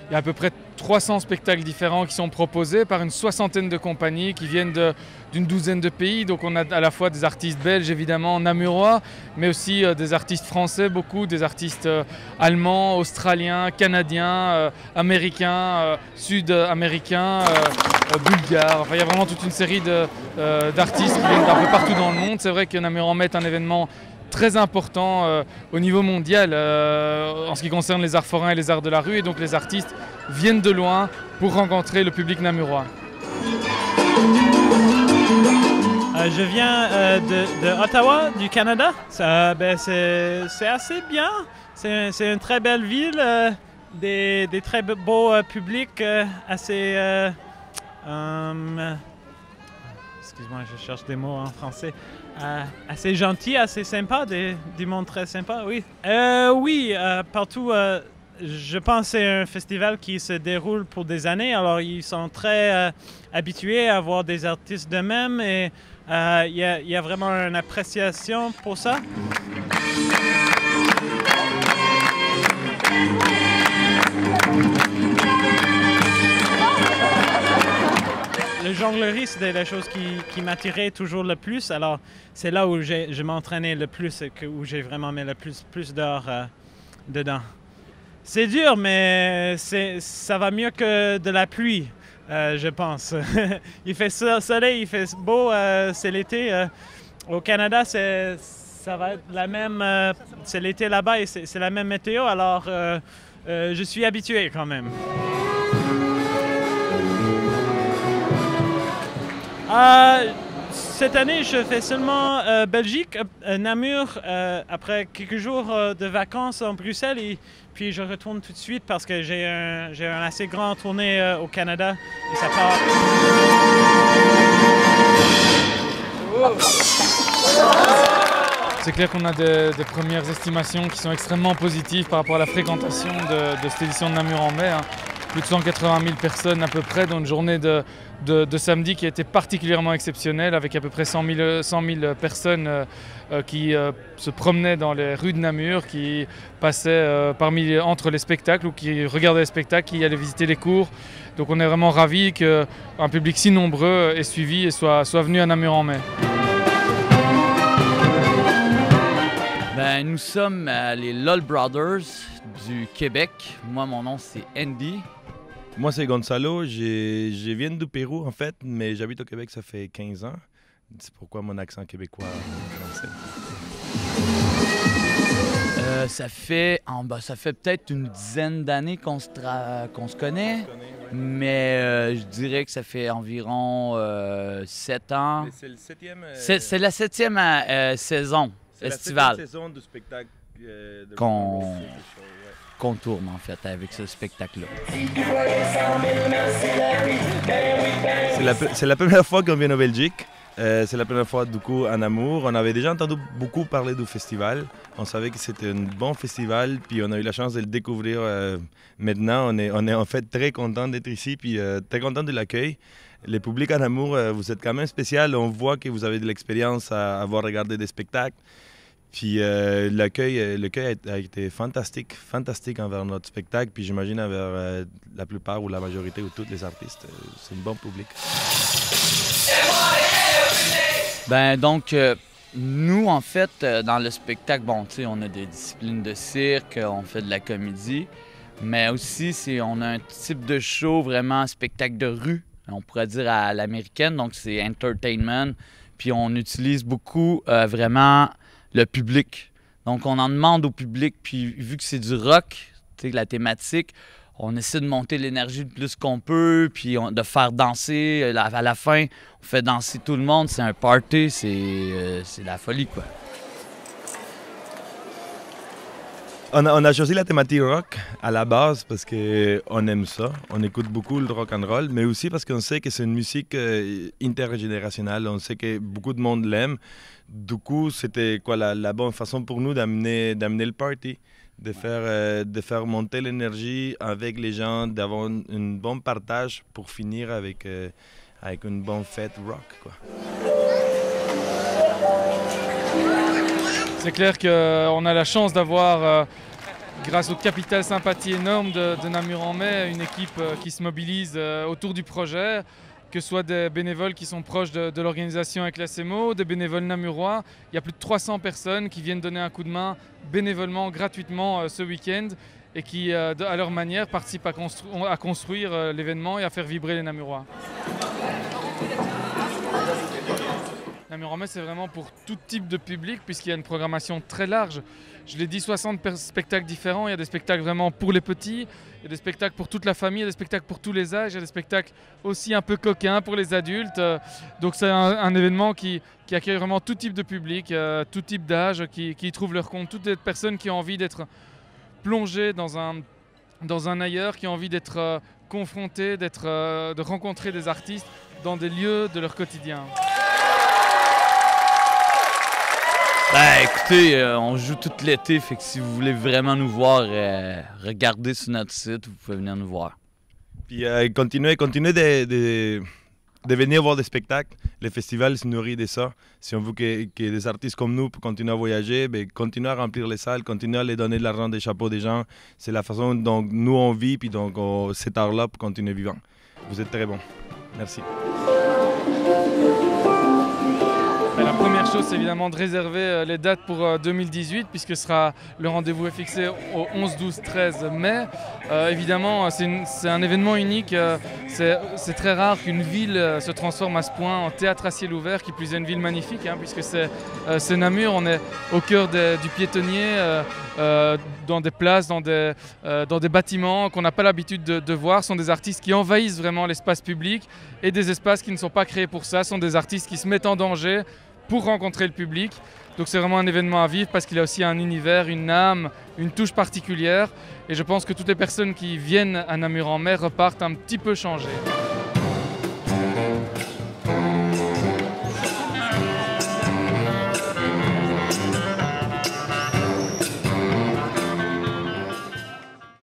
Il y a à peu près 300 spectacles différents qui sont proposés par une soixantaine de compagnies qui viennent d'une douzaine de pays. Donc on a à la fois des artistes belges, évidemment, namurois, mais aussi des artistes français, beaucoup, des artistes allemands, australiens, canadiens, américains, sud-américains, bulgares. Enfin, il y a vraiment toute une série d'artistes qui viennent d'un peu partout dans le monde. C'est vrai que Namur en Mai est un événement très important au niveau mondial en ce qui concerne les arts forains et les arts de la rue, et donc les artistes viennent de loin pour rencontrer le public namurois. Je viens de Ottawa, du Canada. C'est assez bien. C'est une très belle ville, des très beaux publics, assez... excuse-moi, je cherche des mots en français. Assez gentil, assez sympa, du monde très sympa, oui. Oui, partout, je pense que c'est un festival qui se déroule pour des années, alors ils sont très habitués à voir des artistes d'eux-mêmes, et il y a vraiment une appréciation pour ça. Le jonglerie, c'était la chose qui m'attirait toujours le plus. Alors, c'est là où je m'entraînais le plus et où j'ai vraiment mis le plus d'heures dedans. C'est dur, mais ça va mieux que de la pluie, je pense. Il fait soleil, il fait beau, c'est l'été. Au Canada, ça va être la même... c'est l'été là-bas et c'est la même météo, alors je suis habitué quand même. Cette année, je fais seulement Belgique, Namur, après quelques jours de vacances en Bruxelles, et puis je retourne tout de suite parce que j'ai un assez grand tournée au Canada et ça part. C'est clair qu'on a des premières estimations qui sont extrêmement positives par rapport à la fréquentation de cette édition de Namur en mai. Plus de 180 000 personnes à peu près, dans une journée de samedi qui a été particulièrement exceptionnelle, avec à peu près 100 000 personnes qui se promenaient dans les rues de Namur, qui passaient entre les spectacles ou qui regardaient les spectacles, qui allaient visiter les cours. Donc on est vraiment ravis qu'un public si nombreux ait suivi et soit venu à Namur en mai. Nous sommes les LOL Brothers du Québec. Moi, mon nom, c'est Andy. Moi, c'est Gonzalo. Je viens du Pérou, en fait, mais j'habite au Québec, ça fait 15 ans. C'est pourquoi mon accent québécois français. Ça fait peut-être une dizaine d'années qu'on se connaît, mais je dirais que ça fait environ 7 ans. C'est le 7e... C'est la 7e saison estivale. C'est la 7e saison du spectacle qu'on tourne en fait avec ce spectacle-là. C'est la première fois qu'on vient en Belgique. C'est la première fois du coup à Namur. On avait déjà entendu beaucoup parler du festival. On savait que c'était un bon festival, puis on a eu la chance de le découvrir maintenant. On est en fait très content d'être ici, puis très content de l'accueil. Le public à Namur, vous êtes quand même spécial. On voit que vous avez de l'expérience à avoir regardé des spectacles. Puis l'accueil a été fantastique envers notre spectacle, puis j'imagine envers la plupart ou la majorité ou tous les artistes. C'est un bon public. Nous, en fait, dans le spectacle, on a des disciplines de cirque, on fait de la comédie, mais aussi, on a un type de show vraiment spectacle de rue, on pourrait dire à l'américaine, donc c'est entertainment, puis on utilise beaucoup vraiment le public. Donc, on en demande au public, puis vu que c'est du rock, la thématique, on essaie de monter l'énergie le plus qu'on peut, puis de faire danser. À la fin, on fait danser tout le monde. C'est un party, c'est la folie, quoi. On a choisi la thématique rock à la base parce qu'on aime ça. On écoute beaucoup le rock and roll, mais aussi parce qu'on sait que c'est une musique intergénérationnelle. On sait que beaucoup de monde l'aime. Du coup, c'était la bonne façon pour nous d'amener le party, de faire monter l'énergie avec les gens, d'avoir un bon partage pour finir avec une bonne fête rock, quoi. C'est clair qu'on a la chance d'avoir grâce au capital sympathie énorme de Namur en Mai, une équipe qui se mobilise autour du projet, que ce soit des bénévoles qui sont proches de l'organisation avec la CMO, des bénévoles namurois. Il y a plus de 300 personnes qui viennent donner un coup de main bénévolement, gratuitement ce week-end et qui, à leur manière, participent à construire l'événement et à faire vibrer les Namurois. Namur en Mai, c'est vraiment pour tout type de public puisqu'il y a une programmation très large. Je l'ai dit, 60 spectacles différents. Il y a des spectacles vraiment pour les petits, il y a des spectacles pour toute la famille, il y a des spectacles pour tous les âges, il y a des spectacles aussi un peu coquins pour les adultes. Donc c'est un événement qui accueille vraiment tout type de public, tout type d'âge, qui y trouvent leur compte. Toutes les personnes qui ont envie d'être plongées dans un ailleurs, qui ont envie d'être confrontées, de rencontrer des artistes dans des lieux de leur quotidien. Ben écoutez, on joue tout l'été, fait que si vous voulez vraiment nous voir, regardez sur notre site, vous pouvez venir nous voir. Puis continuez de venir voir des spectacles. Le festival se nourrit de ça. Si on veut que des artistes comme nous continuent à voyager, ben, continuez à remplir les salles, continuez à les donner de l'argent des chapeaux des gens. C'est la façon dont nous on vit, puis donc cet art-là pour continuer vivant. Vous êtes très bons. Merci. La première chose, c'est évidemment de réserver les dates pour 2018, puisque le rendez-vous est fixé au 11, 12, 13 mai. Évidemment, c'est un événement unique. C'est très rare qu'une ville se transforme à ce point en théâtre à ciel ouvert, qui plus est une ville magnifique, puisque c'est Namur. On est au cœur du piétonnier, dans des places, dans des bâtiments qu'on n'a pas l'habitude de voir. Ce sont des artistes qui envahissent vraiment l'espace public et des espaces qui ne sont pas créés pour ça. Ce sont des artistes qui se mettent en danger pour rencontrer le public. Donc c'est vraiment un événement à vivre parce qu'il a aussi un univers, une âme, une touche particulière. Et je pense que toutes les personnes qui viennent à Namur en Mai repartent un petit peu changées.